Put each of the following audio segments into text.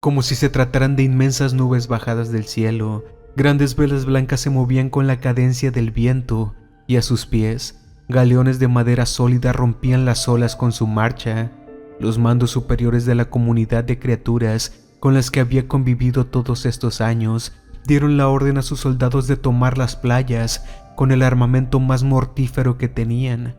como si se trataran de inmensas nubes bajadas del cielo. Grandes velas blancas se movían con la cadencia del viento, y a sus pies, galeones de madera sólida rompían las olas con su marcha. Los mandos superiores de la comunidad de criaturas con las que había convivido todos estos años dieron la orden a sus soldados de tomar las playas con el armamento más mortífero que tenían.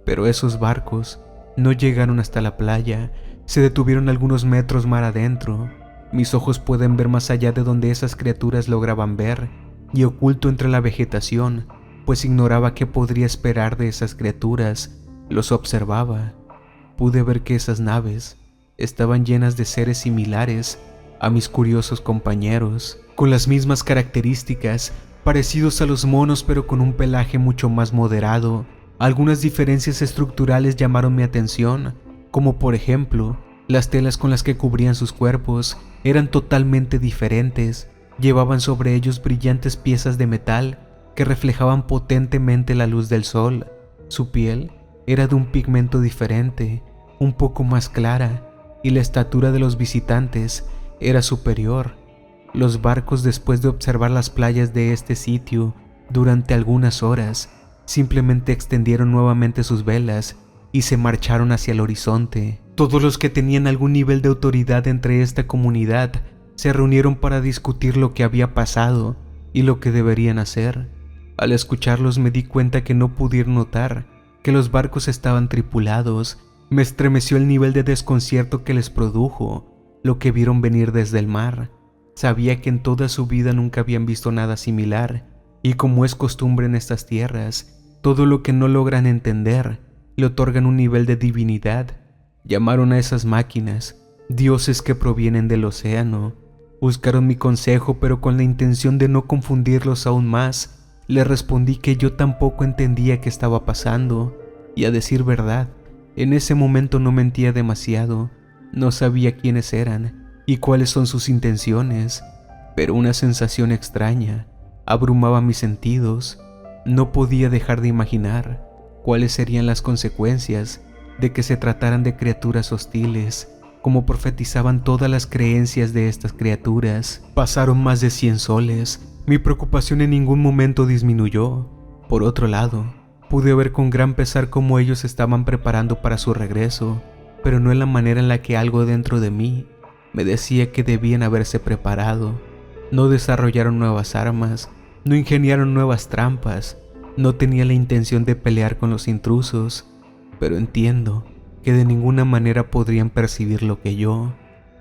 Pero esos barcos no llegaron hasta la playa, se detuvieron algunos metros mar adentro. Mis ojos pueden ver más allá de donde esas criaturas lograban ver, y oculto entre la vegetación, pues ignoraba qué podría esperar de esas criaturas, los observaba. Pude ver que esas naves estaban llenas de seres similares a mis curiosos compañeros, con las mismas características, parecidos a los monos pero con un pelaje mucho más moderado. Algunas diferencias estructurales llamaron mi atención, como por ejemplo, las telas con las que cubrían sus cuerpos eran totalmente diferentes. Llevaban sobre ellos brillantes piezas de metal que reflejaban potentemente la luz del sol. Su piel era de un pigmento diferente, un poco más clara, y la estatura de los visitantes era superior. Los barcos, después de observar las playas de este sitio durante algunas horas, simplemente extendieron nuevamente sus velas y se marcharon hacia el horizonte. Todos los que tenían algún nivel de autoridad entre esta comunidad se reunieron para discutir lo que había pasado y lo que deberían hacer. Al escucharlos me di cuenta que no pudieron notar que los barcos estaban tripulados. Me estremeció el nivel de desconcierto que les produjo lo que vieron venir desde el mar. Sabía que en toda su vida nunca habían visto nada similar, y como es costumbre en estas tierras, todo lo que no logran entender le otorgan un nivel de divinidad. Llamaron a esas máquinas dioses que provienen del océano. Buscaron mi consejo, pero con la intención de no confundirlos aún más, les respondí que yo tampoco entendía qué estaba pasando, y a decir verdad, en ese momento no mentía demasiado. No sabía quiénes eran y cuáles son sus intenciones, pero una sensación extraña abrumaba mis sentidos. No podía dejar de imaginar cuáles serían las consecuencias de que se trataran de criaturas hostiles, como profetizaban todas las creencias de estas criaturas. Pasaron más de 100 soles. Mi preocupación en ningún momento disminuyó. Por otro lado, pude ver con gran pesar cómo ellos estaban preparando para su regreso, pero no en la manera en la que algo dentro de mí me decía que debían haberse preparado. No desarrollaron nuevas armas, no ingeniaron nuevas trampas, no tenía la intención de pelear con los intrusos, pero entiendo que de ninguna manera podrían percibir lo que yo.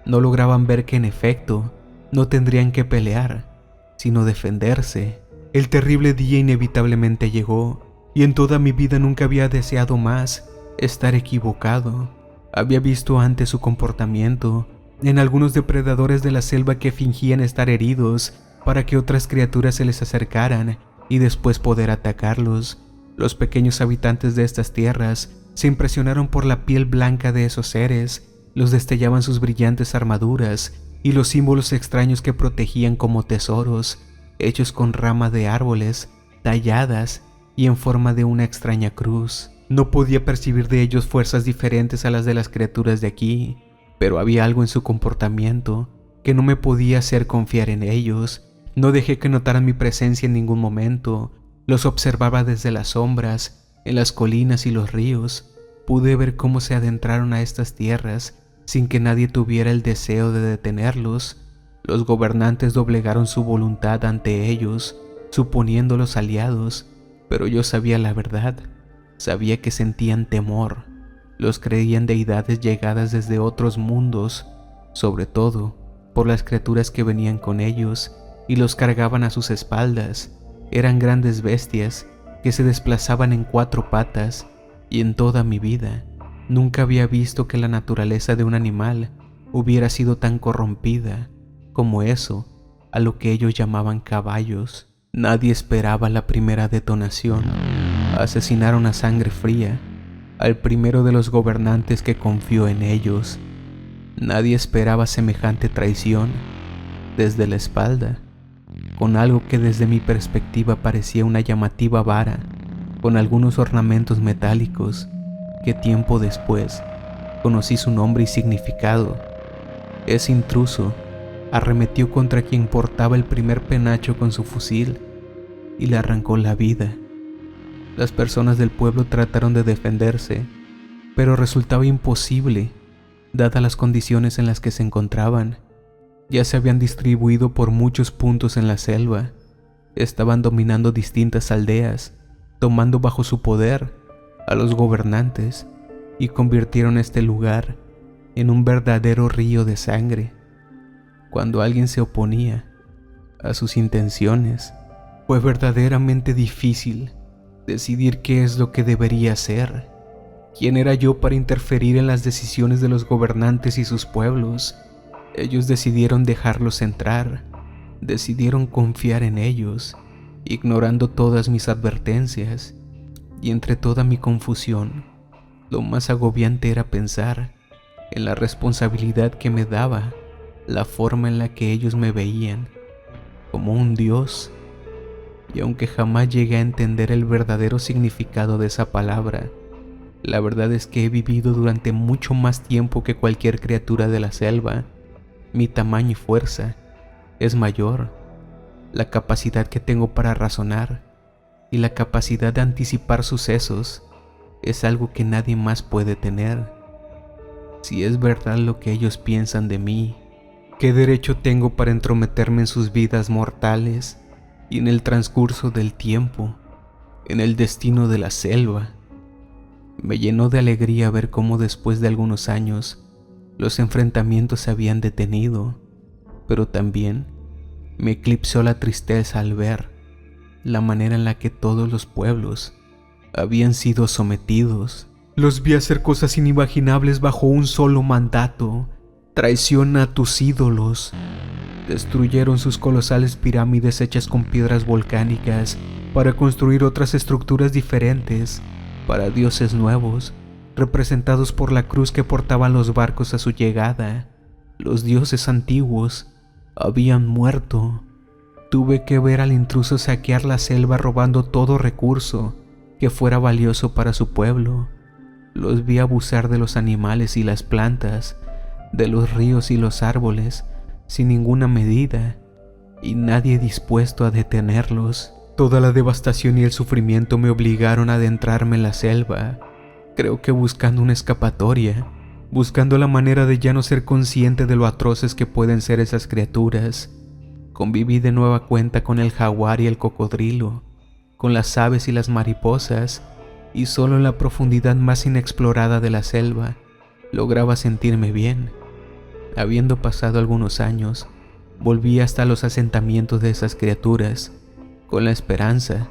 No lograban ver que en efecto no tendrían que pelear, sino defenderse. El terrible día inevitablemente llegó, y en toda mi vida nunca había deseado más estar equivocado. Había visto antes su comportamiento en algunos depredadores de la selva que fingían estar heridos para que otras criaturas se les acercaran y después poder atacarlos. Los pequeños habitantes de estas tierras se impresionaron por la piel blanca de esos seres, los destellaban sus brillantes armaduras y los símbolos extraños que protegían como tesoros, hechos con rama de árboles, talladas y en forma de una extraña cruz. No podía percibir de ellos fuerzas diferentes a las de las criaturas de aquí, pero había algo en su comportamiento que no me podía hacer confiar en ellos. No dejé que notaran mi presencia en ningún momento. Los observaba desde las sombras, en las colinas y los ríos. Pude ver cómo se adentraron a estas tierras sin que nadie tuviera el deseo de detenerlos. Los gobernantes doblegaron su voluntad ante ellos, suponiéndolos aliados, pero yo sabía la verdad. Sabía que sentían temor. Los creían deidades llegadas desde otros mundos, sobre todo por las criaturas que venían con ellos y los cargaban a sus espaldas. Eran grandes bestias que se desplazaban en 4 patas, y en toda mi vida nunca había visto que la naturaleza de un animal hubiera sido tan corrompida como eso a lo que ellos llamaban caballos. Nadie esperaba la primera detonación. Asesinaron a sangre fría al primero de los gobernantes que confió en ellos. Nadie esperaba semejante traición. Desde la espalda, con algo que desde mi perspectiva parecía una llamativa vara, con algunos ornamentos metálicos, que tiempo después conocí su nombre y significado. Ese intruso arremetió contra quien portaba el primer penacho con su fusil y le arrancó la vida. Las personas del pueblo trataron de defenderse, pero resultaba imposible, dadas las condiciones en las que se encontraban. Ya se habían distribuido por muchos puntos en la selva, estaban dominando distintas aldeas, tomando bajo su poder a los gobernantes y convirtieron este lugar en un verdadero río de sangre. Cuando alguien se oponía a sus intenciones, fue verdaderamente difícil decidir qué es lo que debería hacer. ¿Quién era yo para interferir en las decisiones de los gobernantes y sus pueblos? Ellos decidieron dejarlos entrar, decidieron confiar en ellos, ignorando todas mis advertencias, y entre toda mi confusión, lo más agobiante era pensar en la responsabilidad que me daba la forma en la que ellos me veían, como un dios. Y aunque jamás llegué a entender el verdadero significado de esa palabra, la verdad es que he vivido durante mucho más tiempo que cualquier criatura de la selva. Mi tamaño y fuerza es mayor, la capacidad que tengo para razonar y la capacidad de anticipar sucesos es algo que nadie más puede tener. Si es verdad lo que ellos piensan de mí, ¿qué derecho tengo para entrometerme en sus vidas mortales y en el transcurso del tiempo, en el destino de la selva? Me llenó de alegría ver cómo después de algunos años los enfrentamientos se habían detenido, pero también me eclipsó la tristeza al ver la manera en la que todos los pueblos habían sido sometidos. Los vi hacer cosas inimaginables bajo un solo mandato: traición a tus ídolos. Destruyeron sus colosales pirámides hechas con piedras volcánicas para construir otras estructuras diferentes para dioses nuevos, representados por la cruz que portaban los barcos a su llegada. Los dioses antiguos habían muerto. Tuve que ver al intruso saquear la selva robando todo recurso que fuera valioso para su pueblo. Los vi abusar de los animales y las plantas, de los ríos y los árboles, sin ninguna medida, y nadie dispuesto a detenerlos. Toda la devastación y el sufrimiento me obligaron a adentrarme en la selva, creo que buscando una escapatoria, buscando la manera de ya no ser consciente de lo atroces que pueden ser esas criaturas. Conviví de nueva cuenta con el jaguar y el cocodrilo, con las aves y las mariposas, y solo en la profundidad más inexplorada de la selva lograba sentirme bien. Habiendo pasado algunos años, volví hasta los asentamientos de esas criaturas, con la esperanza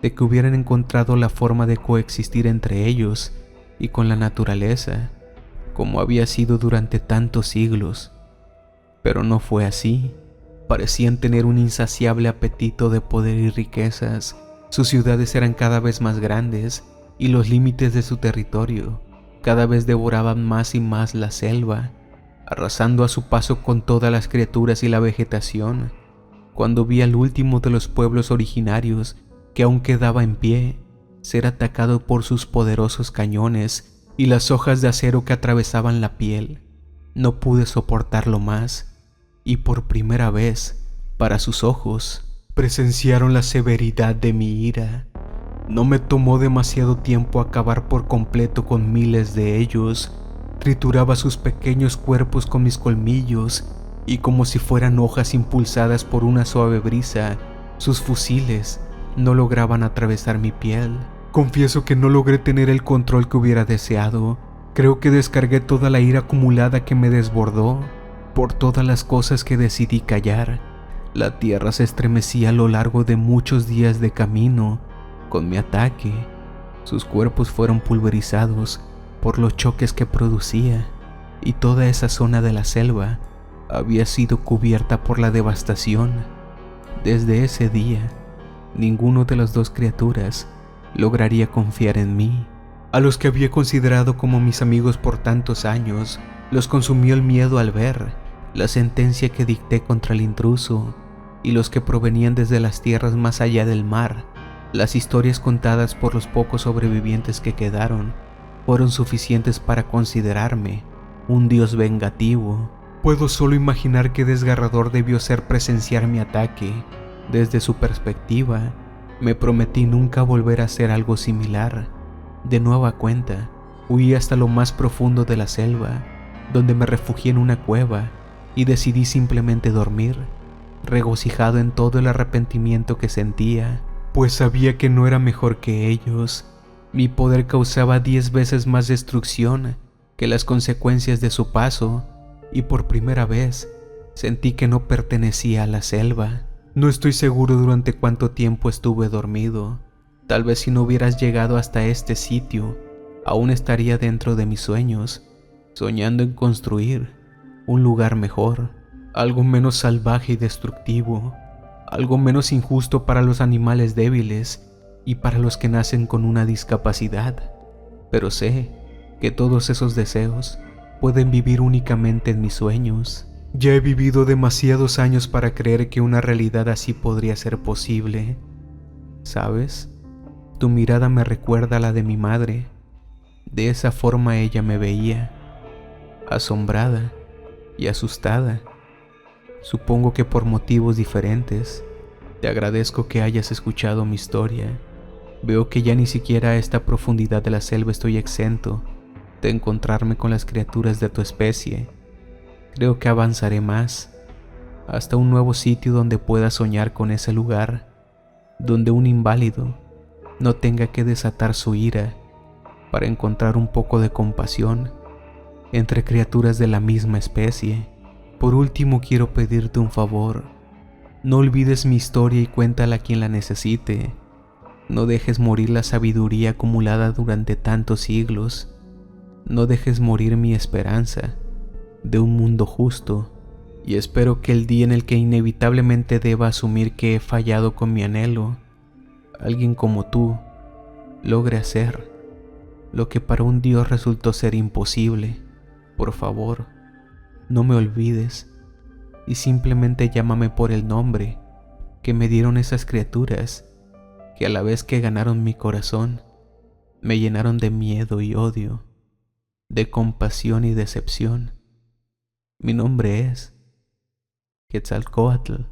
de que hubieran encontrado la forma de coexistir entre ellos y con la naturaleza, como había sido durante tantos siglos. Pero no fue así. Parecían tener un insaciable apetito de poder y riquezas. Sus ciudades eran cada vez más grandes y los límites de su territorio cada vez devoraban más y más la selva, arrasando a su paso con todas las criaturas y la vegetación. Cuando vi al último de los pueblos originarios, que aún quedaba en pie, ser atacado por sus poderosos cañones y las hojas de acero que atravesaban la piel, no pude soportarlo más, y por primera vez, para sus ojos, presenciaron la severidad de mi ira. No me tomó demasiado tiempo acabar por completo con miles de ellos. Trituraba sus pequeños cuerpos con mis colmillos, y como si fueran hojas impulsadas por una suave brisa, sus fusiles no lograban atravesar mi piel. Confieso que no logré tener el control que hubiera deseado. Creo que descargué toda la ira acumulada que me desbordó. Por todas las cosas que decidí callar, la tierra se estremecía a lo largo de muchos días de camino con mi ataque. Sus cuerpos fueron pulverizados por los choques que producía, y toda esa zona de la selva había sido cubierta por la devastación. Desde ese día, ninguno de las dos criaturas lograría confiar en mí. A los que había considerado como mis amigos por tantos años, los consumió el miedo al ver la sentencia que dicté contra el intruso, y los que provenían desde las tierras más allá del mar. Las historias contadas por los pocos sobrevivientes que quedaron fueron suficientes para considerarme un dios vengativo. Puedo solo imaginar qué desgarrador debió ser presenciar mi ataque. Desde su perspectiva, me prometí nunca volver a hacer algo similar. De nueva cuenta, huí hasta lo más profundo de la selva, donde me refugié en una cueva y decidí simplemente dormir, regocijado en todo el arrepentimiento que sentía, pues sabía que no era mejor que ellos. Mi poder causaba 10 veces más destrucción que las consecuencias de su paso, y por primera vez sentí que no pertenecía a la selva. No estoy seguro durante cuánto tiempo estuve dormido. Tal vez si no hubieras llegado hasta este sitio, aún estaría dentro de mis sueños, soñando en construir un lugar mejor, algo menos salvaje y destructivo, algo menos injusto para los animales débiles y para los que nacen con una discapacidad. Pero sé que todos esos deseos pueden vivir únicamente en mis sueños. Ya he vivido demasiados años para creer que una realidad así podría ser posible. ¿Sabes? Tu mirada me recuerda a la de mi madre. De esa forma ella me veía, asombrada y asustada. Supongo que por motivos diferentes. Te agradezco que hayas escuchado mi historia. Veo que ya ni siquiera a esta profundidad de la selva estoy exento de encontrarme con las criaturas de tu especie. Creo que avanzaré más, hasta un nuevo sitio donde pueda soñar con ese lugar, donde un inválido no tenga que desatar su ira para encontrar un poco de compasión entre criaturas de la misma especie. Por último, quiero pedirte un favor. No olvides mi historia y cuéntala a quien la necesite. No dejes morir la sabiduría acumulada durante tantos siglos. No dejes morir mi esperanza de un mundo justo, y espero que el día en el que inevitablemente deba asumir que he fallado con mi anhelo, alguien como tú logre hacer lo que para un Dios resultó ser imposible. Por favor, no me olvides y simplemente llámame por el nombre que me dieron esas criaturas que a la vez que ganaron mi corazón, me llenaron de miedo y odio, de compasión y decepción. Mi nombre es Quetzalcóatl.